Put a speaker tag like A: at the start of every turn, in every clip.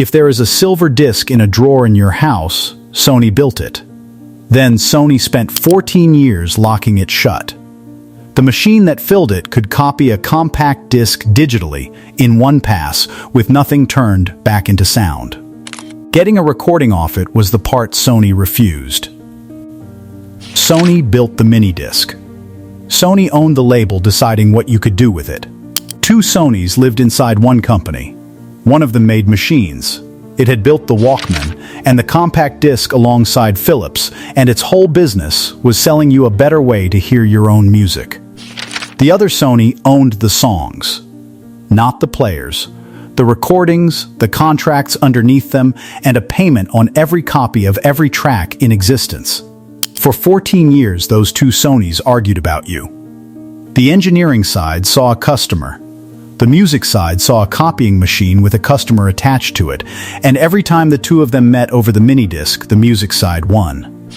A: If there is a silver disc in a drawer in your house, Sony built it. Then Sony spent 14 years locking it shut. The machine that filled it could copy a compact disc digitally in one pass with nothing turned back into sound. Getting a recording off it was the part Sony refused. Sony built the MiniDisc. Sony owned the label, deciding what you could do with it. Two Sonys lived inside one company. One of them made machines. It had built the Walkman and the compact disc alongside Philips, and its whole business was selling you a better way to hear your own music. The other Sony owned the songs, not the players, the recordings, the contracts underneath them, and a payment on every copy of every track in existence. For 14 years, those two Sonys argued about you. The engineering side saw a customer. The music side saw a copying machine with a customer attached to it, and every time the two of them met over the MiniDisc, the music side won.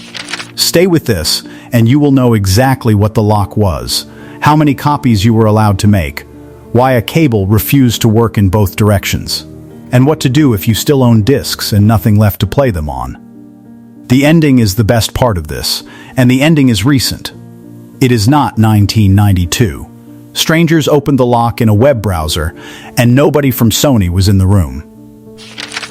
A: Stay with this, and you will know exactly what the lock was, how many copies you were allowed to make, why a cable refused to work in both directions, and what to do if you still own discs and nothing left to play them on. The ending is the best part of this, and the ending is recent. It is not 1992. Strangers opened the lock in a web browser, and nobody from Sony was in the room.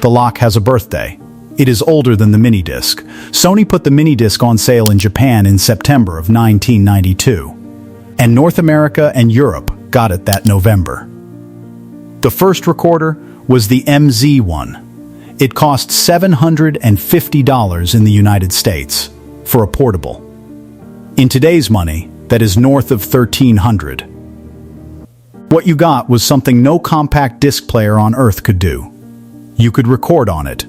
A: The lock has a birthday. It is older than the MiniDisc. Sony put the MiniDisc on sale in Japan in September of 1992, and North America and Europe got it that November. The first recorder was the MZ1. It cost $750 in the United States for a portable. In today's money, that is north of $1,300. What you got was something no compact disc player on earth could do. You could record on it.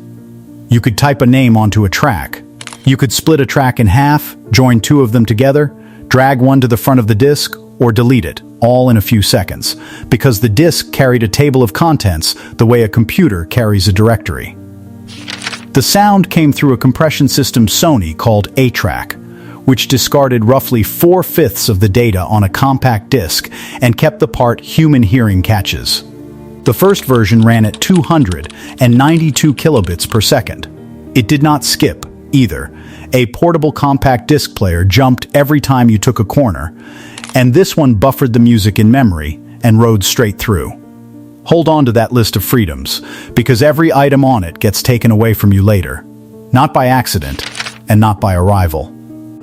A: You could type a name onto a track. You could split a track in half, join two of them together, drag one to the front of the disc, or delete it, all in a few seconds, because the disc carried a table of contents the way a computer carries a directory. The sound came through a compression system Sony called A-Track, which discarded roughly 4/5 of the data on a compact disc and kept the part human hearing catches. The first version ran at 292 kilobits per second. It did not skip, either. A portable compact disc player jumped every time you took a corner, and this one buffered the music in memory and rode straight through. Hold on to that list of freedoms, because every item on it gets taken away from you later. Not by accident, and not by arrival.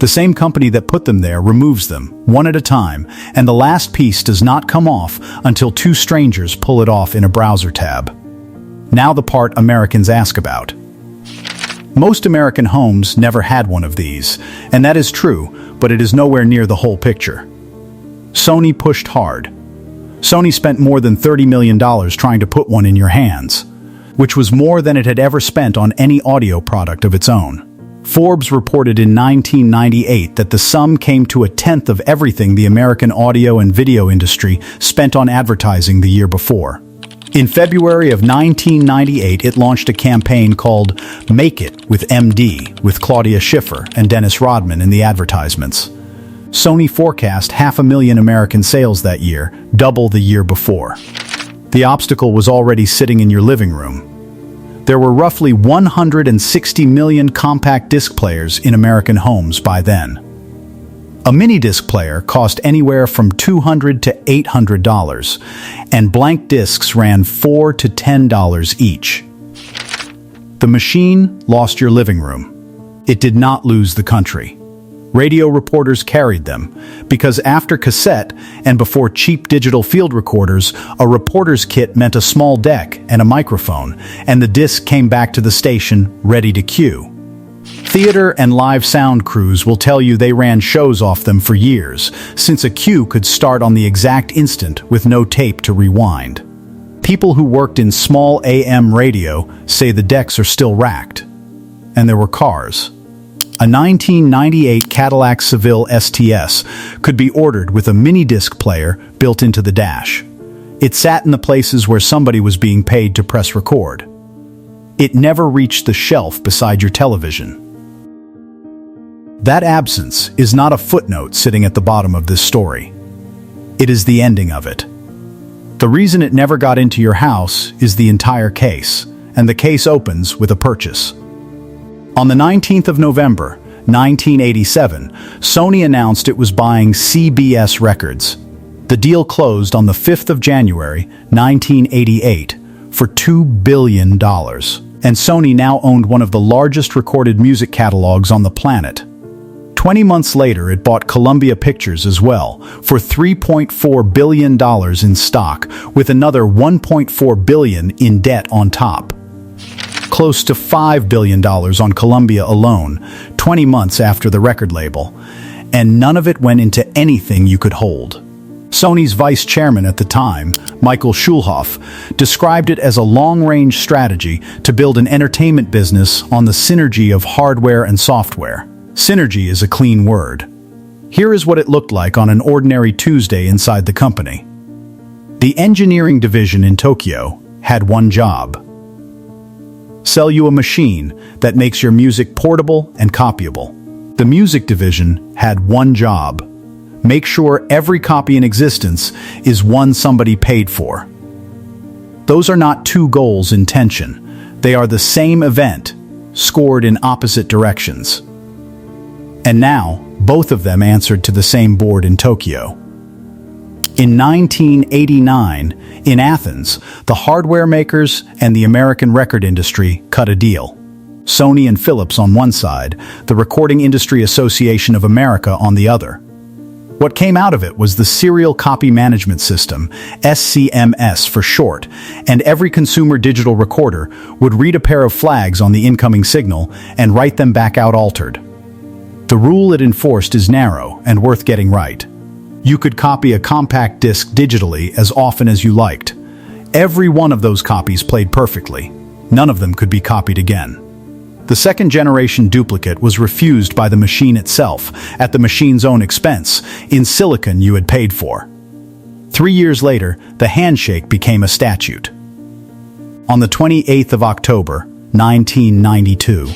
A: The same company that put them there removes them, one at a time, and the last piece does not come off until two strangers pull it off in a browser tab. Now the part Americans ask about. Most American homes never had one of these, and that is true, but it is nowhere near the whole picture. Sony pushed hard. Sony spent more than $30 million trying to put one in your hands, which was more than it had ever spent on any audio product of its own. Forbes reported in 1998 that the sum came to a tenth of everything the American audio and video industry spent on advertising the year before. In February of 1998, it launched a campaign called Make It with MD, with Claudia Schiffer and Dennis Rodman in the advertisements. Sony forecast 500,000 American sales that year, double the year before. The obstacle was already sitting in your living room. There were roughly 160 million compact disc players in American homes by then. A MiniDisc player cost anywhere from $200 to $800, and blank discs ran $4 to $10 each. The machine lost your living room. It did not lose the country. Radio reporters carried them, because after cassette and before cheap digital field recorders, a reporter's kit meant a small deck and a microphone, and the disc came back to the station ready to cue. Theater and live sound crews will tell you they ran shows off them for years, since a cue could start on the exact instant with no tape to rewind. People who worked in small AM radio say the decks are still racked. And there were cars. A 1998 Cadillac Seville STS could be ordered with a MiniDisc player built into the dash. It sat in the places where somebody was being paid to press record. It never reached the shelf beside your television. That absence is not a footnote sitting at the bottom of this story. It is the ending of it. The reason it never got into your house is the entire case, and the case opens with a purchase. On the 19th of November, 1987, Sony announced it was buying CBS Records. The deal closed on the 5th of January, 1988, for $2 billion. And Sony now owned one of the largest recorded music catalogs on the planet. 20 months later, it bought Columbia Pictures as well, for $3.4 billion in stock, with another $1.4 billion in debt on top. Close to $5 billion on Columbia alone, 20 months after the record label, and none of it went into anything you could hold. Sony's vice chairman at the time, Michael Schulhoff, described it as a long-range strategy to build an entertainment business on the synergy of hardware and software. Synergy is a clean word. Here is what it looked like on an ordinary Tuesday inside the company. The engineering division in Tokyo had one job: sell you a machine that makes your music portable and copyable. The music division had one job: make sure every copy in existence is one somebody paid for. Those are not two goals in tension. They are the same event, scored in opposite directions. And now, both of them answered to the same board in Tokyo. In 1989, in Athens, the hardware makers and the American record industry cut a deal. Sony and Philips on one side, the Recording Industry Association of America on the other. What came out of it was the Serial Copy Management System, SCMS for short, and every consumer digital recorder would read a pair of flags on the incoming signal and write them back out altered. The rule it enforced is narrow and worth getting right. You could copy a compact disc digitally as often as you liked. Every one of those copies played perfectly. None of them could be copied again. The second-generation duplicate was refused by the machine itself, at the machine's own expense, in silicon you had paid for. 3 years later, the handshake became a statute. On the 28th of October, 1992,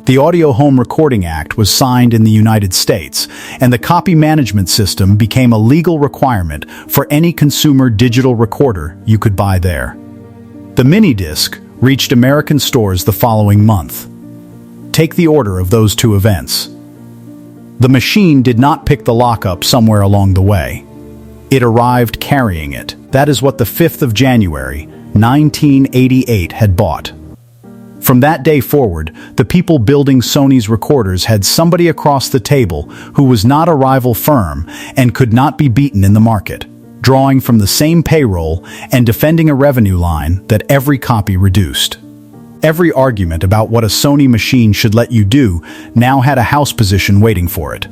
A: the Audio Home Recording Act was signed in the United States, and the copy management system became a legal requirement for any consumer digital recorder you could buy there. The MiniDisc reached American stores the following month. Take the order of those two events. The machine did not pick the lock up somewhere along the way. It arrived carrying it. That is what the 5th of January, 1988 had bought. From that day forward, the people building Sony's recorders had somebody across the table who was not a rival firm and could not be beaten in the market, drawing from the same payroll and defending a revenue line that every copy reduced. Every argument about what a Sony machine should let you do now had a house position waiting for it.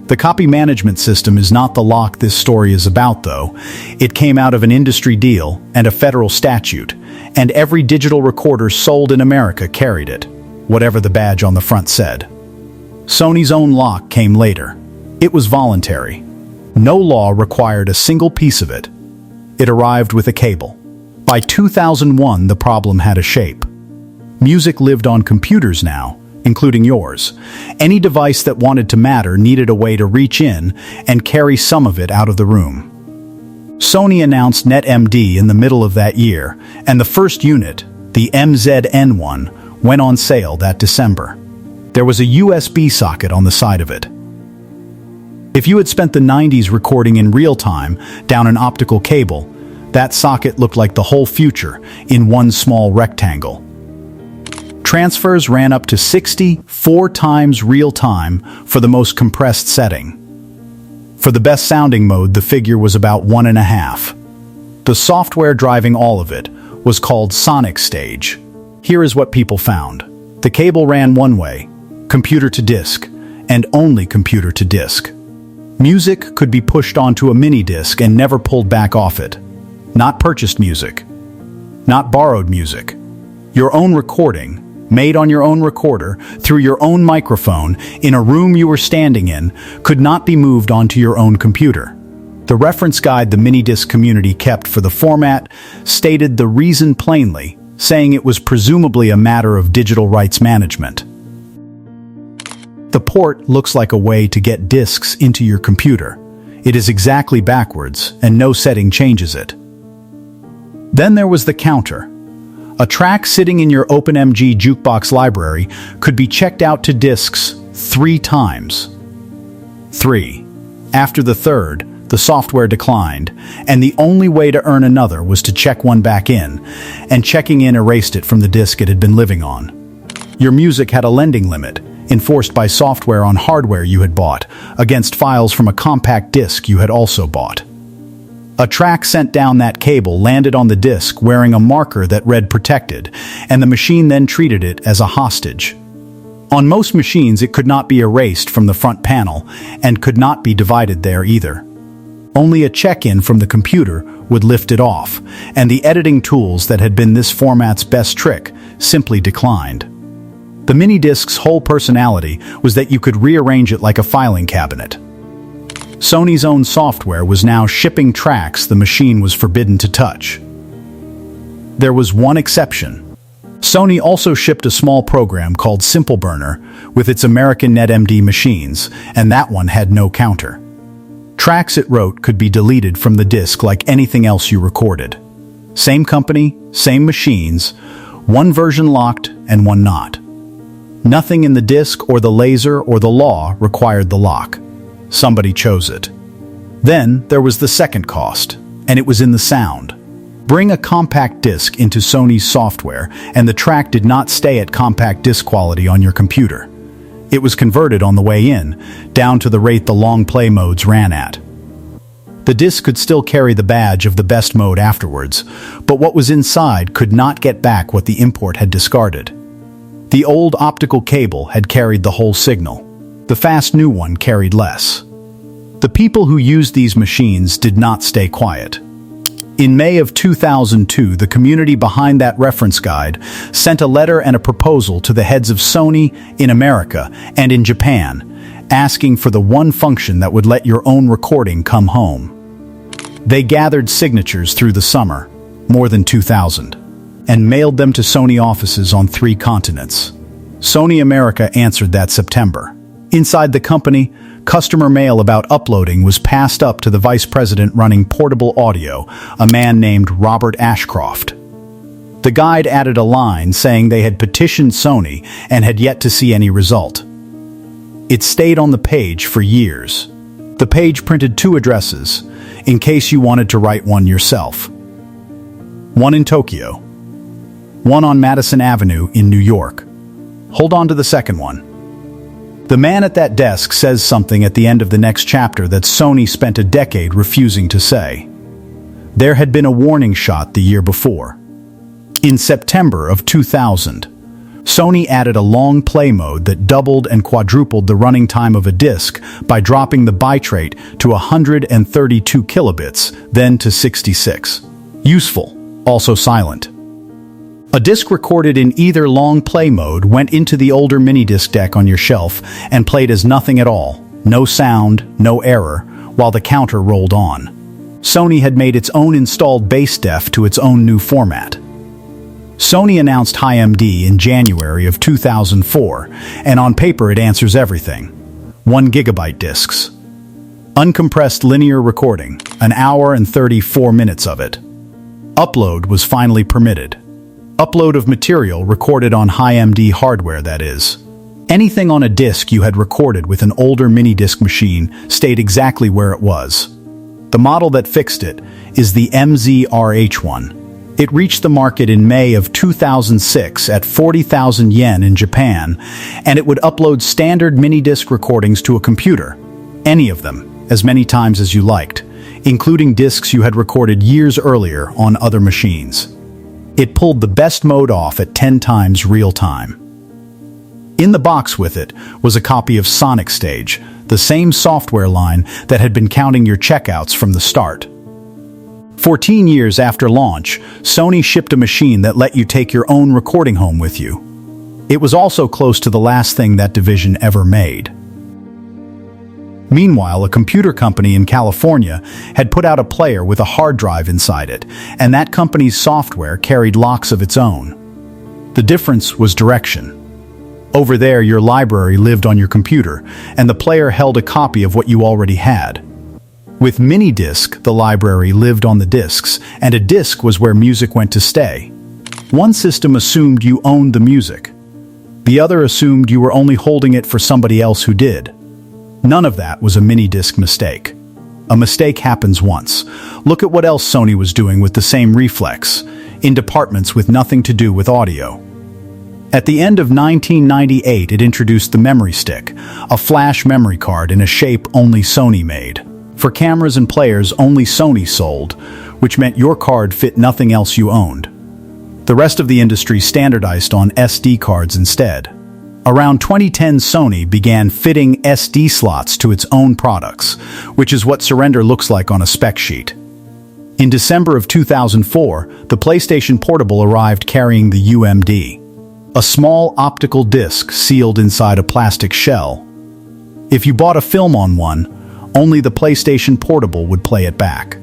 A: The copy management system is not the lock this story is about, though. It came out of an industry deal and a federal statute, and every digital recorder sold in America carried it, whatever the badge on the front said. Sony's own lock came later. It was voluntary. No law required a single piece of it. It arrived with a cable. By 2001, the problem had a shape. Music lived on computers now, including yours. Any device that wanted to matter needed a way to reach in and carry some of it out of the room. Sony announced NetMD in the middle of that year, and the first unit, the MZN1, went on sale that December. There was a USB socket on the side of it. If you had spent the 90s recording in real time down an optical cable, that socket looked like the whole future in one small rectangle. Transfers ran up to 64 times real time for the most compressed setting. For the best sounding mode, the figure was about 1.5. The software driving all of it was called Sonic Stage. Here is what people found. The cable ran one way, computer to disk, and only computer to disk. Music could be pushed onto a MiniDisc and never pulled back off it. Not purchased music. Not borrowed music. Your own recording, made on your own recorder, through your own microphone, in a room you were standing in, could not be moved onto your own computer. The reference guide the MiniDisc community kept for the format stated the reason plainly, saying it was presumably a matter of digital rights management. The port looks like a way to get discs into your computer. It is exactly backwards, and no setting changes it. Then there was the counter. A track sitting in your OpenMG jukebox library could be checked out to discs 3 times. 3. After the third, the software declined, and the only way to earn another was to check one back in, and checking in erased it from the disk it had been living on. Your music had a lending limit, enforced by software on hardware you had bought, against files from a compact disc you had also bought. A track sent down that cable landed on the disk wearing a marker that read protected, and the machine then treated it as a hostage. On most machines, it could not be erased from the front panel, and could not be divided there either. Only a check-in from the computer would lift it off, and the editing tools that had been this format's best trick simply declined. The MiniDisc's whole personality was that you could rearrange it like a filing cabinet. Sony's own software was now shipping tracks the machine was forbidden to touch. There was one exception. Sony also shipped a small program called Simple Burner with its American NetMD machines, and that one had no counter. Tracks it wrote could be deleted from the disk like anything else you recorded. Same company, same machines, one version locked and one not. Nothing in the disk or the laser or the law required the lock. Somebody chose it. Then there was the second cost, and it was in the sound. Bring a compact disc into Sony's software, and the track did not stay at compact disc quality on your computer. It was converted on the way in, down to the rate the long play modes ran at. The disc could still carry the badge of the best mode afterwards, but what was inside could not get back what the import had discarded. The old optical cable had carried the whole signal. The fast new one carried less. The people who used these machines did not stay quiet. In May of 2002, the community behind that reference guide sent a letter and a proposal to the heads of Sony in America and in Japan, asking for the one function that would let your own recording come home. They gathered signatures through the summer, more than 2,000, and mailed them to Sony offices on 3 continents. Sony America answered that September. Inside the company, customer mail about uploading was passed up to the vice president running portable audio, a man named Robert Ashcroft. The guide added a line saying they had petitioned Sony and had yet to see any result. It stayed on the page for years. The page printed 2 addresses, in case you wanted to write one yourself. One in Tokyo. One on Madison Avenue in New York. Hold on to the second one. The man at that desk says something at the end of the next chapter that Sony spent a decade refusing to say. There had been a warning shot the year before. In September of 2000, Sony added a long play mode that doubled and quadrupled the running time of a disc by dropping the bitrate to 132 kilobits, then to 66. Useful, also silent. A disc recorded in either long play mode went into the older MiniDisc deck on your shelf and played as nothing at all, no sound, no error, while the counter rolled on. Sony had made its own installed bass def to its own new format. Sony announced NetMD in January of 2004, and on paper it answers everything. 1 gigabyte discs. Uncompressed linear recording, 1 hour and 34 minutes of it. Upload was finally permitted. Upload of material recorded on NetMD hardware, that is. Anything on a disc you had recorded with an older MiniDisc machine stayed exactly where it was. The model that fixed it is the MZRH1. It reached the market in May of 2006 at 40,000 yen in Japan, and it would upload standard MiniDisc recordings to a computer, any of them, as many times as you liked, including discs you had recorded years earlier on other machines. It pulled the best mode off at 10 times real time. In the box with it was a copy of Sonic Stage, the same software line that had been counting your checkouts from the start. 14 years after launch, Sony shipped a machine that let you take your own recording home with you. It was also close to the last thing that division ever made. Meanwhile, a computer company in California had put out a player with a hard drive inside it, and that company's software carried locks of its own. The difference was direction. Over there, your library lived on your computer, and the player held a copy of what you already had. With MiniDisc, the library lived on the discs, and a disc was where music went to stay. One system assumed you owned the music. The other assumed you were only holding it for somebody else who did. None of that was a MiniDisc mistake. A mistake happens once. Look at what else Sony was doing with the same reflex, in departments with nothing to do with audio. At the end of 1998, it introduced the memory stick, a flash memory card in a shape only Sony made. For cameras and players only Sony sold, which meant your card fit nothing else you owned. The rest of the industry standardized on SD cards instead. Around 2010, Sony began fitting SD slots to its own products, which is what surrender looks like on a spec sheet. In December of 2004, the PlayStation Portable arrived carrying the UMD, a small optical disc sealed inside a plastic shell. If you bought a film on one, only the PlayStation Portable would play it back.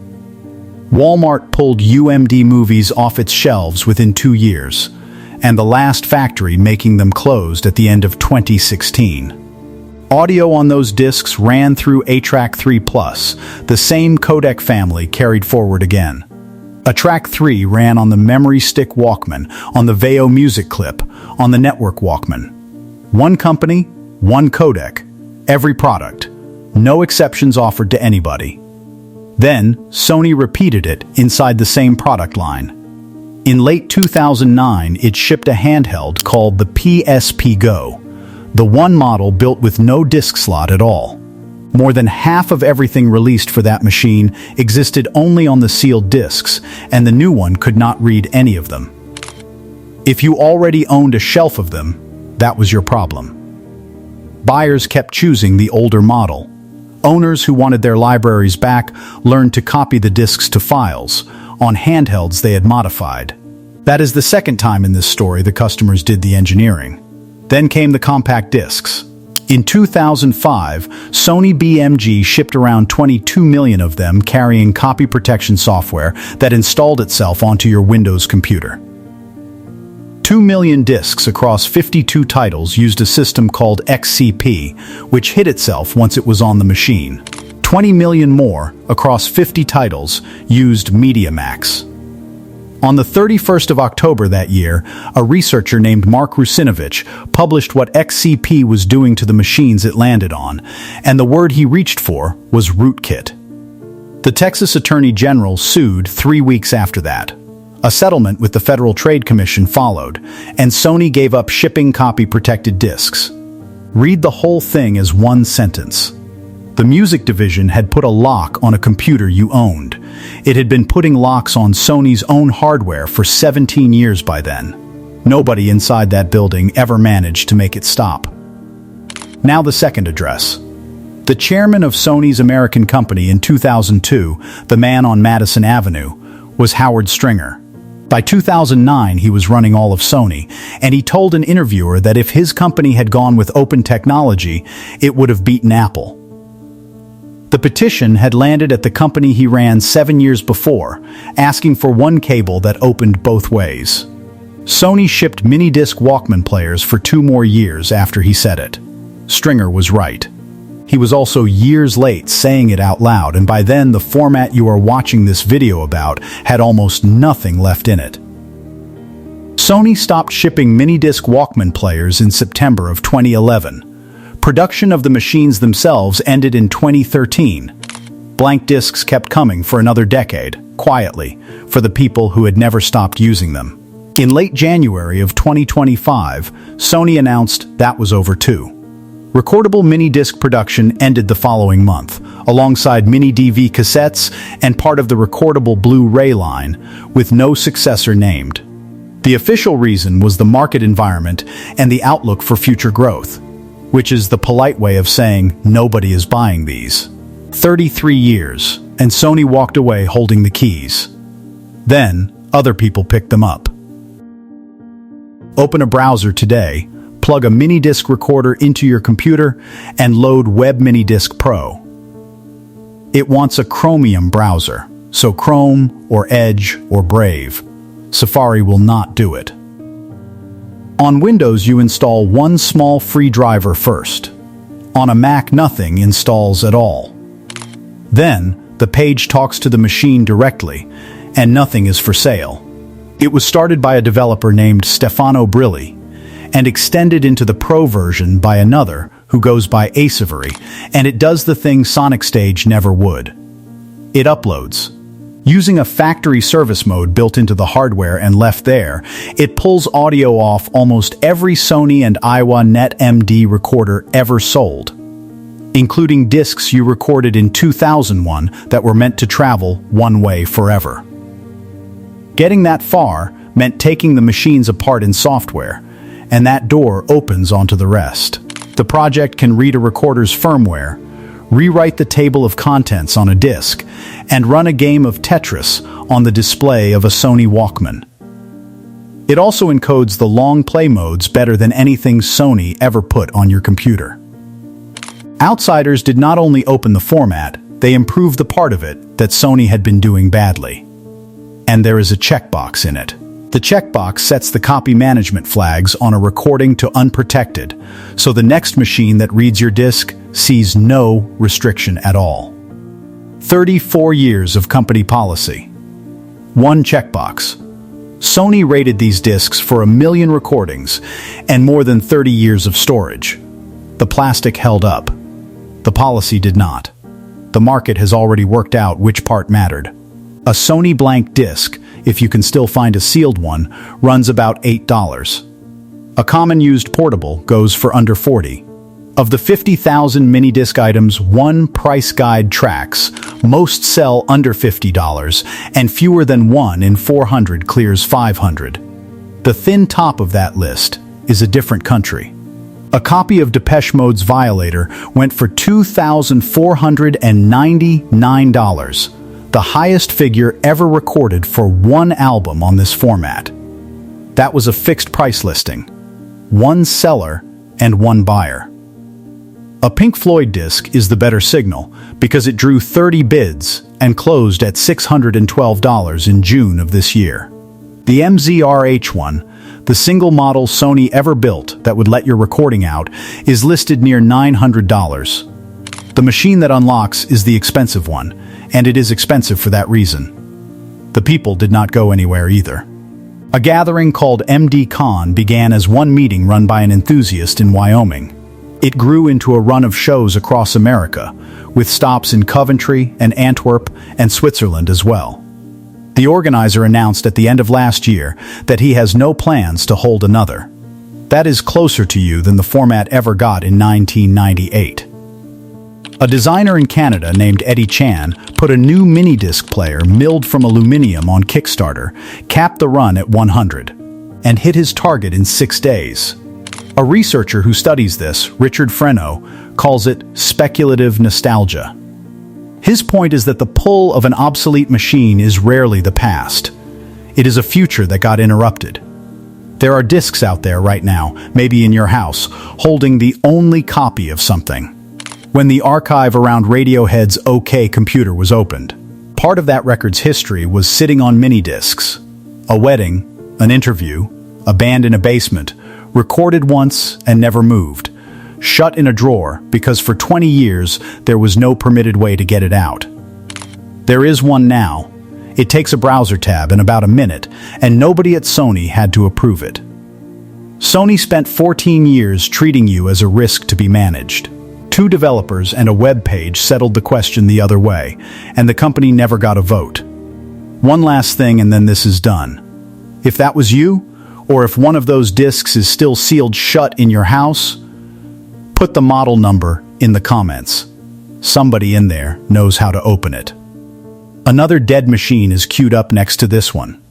A: Walmart pulled UMD movies off its shelves within 2 years, and the last factory making them closed at the end of 2016. Audio on those discs ran through A-Track 3 Plus, the same codec family carried forward again. A-Track 3 ran on the Memory Stick Walkman, on the Veo Music Clip, on the Network Walkman. One company, one codec, every product. No exceptions offered to anybody. Then, Sony repeated it inside the same product line. In late 2009, it shipped a handheld called the PSP Go, the one model built with no disc slot at all. More than half of everything released for that machine existed only on the sealed discs, and the new one could not read any of them. If you already owned a shelf of them, that was your problem. Buyers kept choosing the older model. Owners who wanted their libraries back learned to copy the discs to files, on handhelds they had modified. That is the second time in this story the customers did the engineering. Then came the compact discs. In 2005, Sony BMG shipped around 22 million of them carrying copy protection software that installed itself onto your Windows computer. 2 million discs across 52 titles used a system called XCP, which hid itself once it was on the machine. 20 million more, across 50 titles, used MediaMax. On the 31st of October that year, a researcher named Mark Rusinovich published what XCP was doing to the machines it landed on, and the word he reached for was rootkit. The Texas Attorney General sued 3 weeks after that. A settlement with the Federal Trade Commission followed, and Sony gave up shipping copy-protected discs. Read the whole thing as one sentence. The music division had put a lock on a computer you owned. It had been putting locks on Sony's own hardware for 17 years by then. Nobody inside that building ever managed to make it stop. Now the second address. The chairman of Sony's American company in 2002, the man on Madison Avenue, was Howard Stringer. By 2009, he was running all of Sony, and he told an interviewer that if his company had gone with open technology, it would have beaten Apple. The petition had landed at the company he ran 7 years before, asking for one cable that opened both ways. Sony shipped MiniDisc Walkman players for 2 more years after he said it. Stringer was right. He was also years late saying it out loud, and by then the format you are watching this video about had almost nothing left in it. Sony stopped shipping MiniDisc Walkman players in September of 2011. Production of the machines themselves ended in 2013. Blank discs kept coming for another decade, quietly, for the people who had never stopped using them. In late January of 2025, Sony announced that was over too. Recordable mini-disc production ended the following month, alongside mini-DV cassettes and part of the recordable Blu-ray line, with no successor named. The official reason was the market environment and the outlook for future growth, which is the polite way of saying nobody is buying these. 33 years, and Sony walked away holding the keys. Then, other people picked them up. Open a browser today, plug a mini-disc recorder into your computer, and load Web MiniDisc Pro. It wants a Chromium browser, so Chrome or Edge or Brave. Safari will not do it. On Windows, you install one small free driver first. On a Mac, nothing installs at all. Then, the page talks to the machine directly, and nothing is for sale. It was started by a developer named Stefano Brilli and extended into the Pro version by another who goes by Acevery, and it does the thing Sonic Stage never would. It uploads. Using a factory service mode built into the hardware and left there, it pulls audio off almost every Sony and Aiwa NetMD recorder ever sold, including discs you recorded in 2001 that were meant to travel one way forever. Getting that far meant taking the machines apart in software, and that door opens onto the rest. The project can read a recorder's firmware, rewrite the table of contents on a disc, and run a game of Tetris on the display of a Sony Walkman. It also encodes the long play modes better than anything Sony ever put on your computer. Outsiders did not only open the format, they improved the part of it that Sony had been doing badly. And there is a checkbox in it. The checkbox sets the copy management flags on a recording to unprotected, so the next machine that reads your disc sees no restriction at all. 34 years of company policy. One checkbox. Sony rated these discs for 1 million recordings and more than 30 years of storage. The plastic held up. The policy did not. The market has already worked out which part mattered. A Sony blank disc, if you can still find a sealed one, runs about $8. A common used portable goes for under $40. Of the 50,000 MiniDisc items one price guide tracks, most sell under $50, and fewer than 1 in 400 clears 500. The thin top of that list is a different country. A copy of Depeche Mode's Violator went for $2,499, the highest figure ever recorded for one album on this format. That was a fixed price listing. One seller and one buyer. A Pink Floyd disc is the better signal because it drew 30 bids and closed at $612 in June of this year. The MZR-H1, the single model Sony ever built that would let your recording out, is listed near $900. The machine that unlocks is the expensive one, and it is expensive for that reason. The people did not go anywhere either. A gathering called MDCon began as one meeting run by an enthusiast in Wyoming. It grew into a run of shows across America, with stops in Coventry and Antwerp and Switzerland as well. The organizer announced at the end of last year that he has no plans to hold another. That is closer to you than the format ever got in 1998. A designer in Canada named Eddie Chan put a new mini-disc player milled from aluminum on Kickstarter, capped the run at 100, and hit his target in 6 days. A researcher who studies this, Richard Freno, calls it speculative nostalgia. His point is that the pull of an obsolete machine is rarely the past. It is a future that got interrupted. There are discs out there right now, maybe in your house, holding the only copy of something. When the archive around Radiohead's OK Computer was opened, part of that record's history was sitting on mini-discs. A wedding, an interview, a band in a basement, recorded once and never moved, shut in a drawer because for 20 years there was no permitted way to get it out. There is one now. It takes a browser tab in about a minute, and nobody at Sony had to approve it. Sony spent 14 years treating you as a risk to be managed. 2 developers and a web page settled the question the other way, and the company never got a vote. One last thing and then this is done. If that was you, or if one of those discs is still sealed shut in your house, put the model number in the comments. Somebody in there knows how to open it. Another dead machine is queued up next to this one.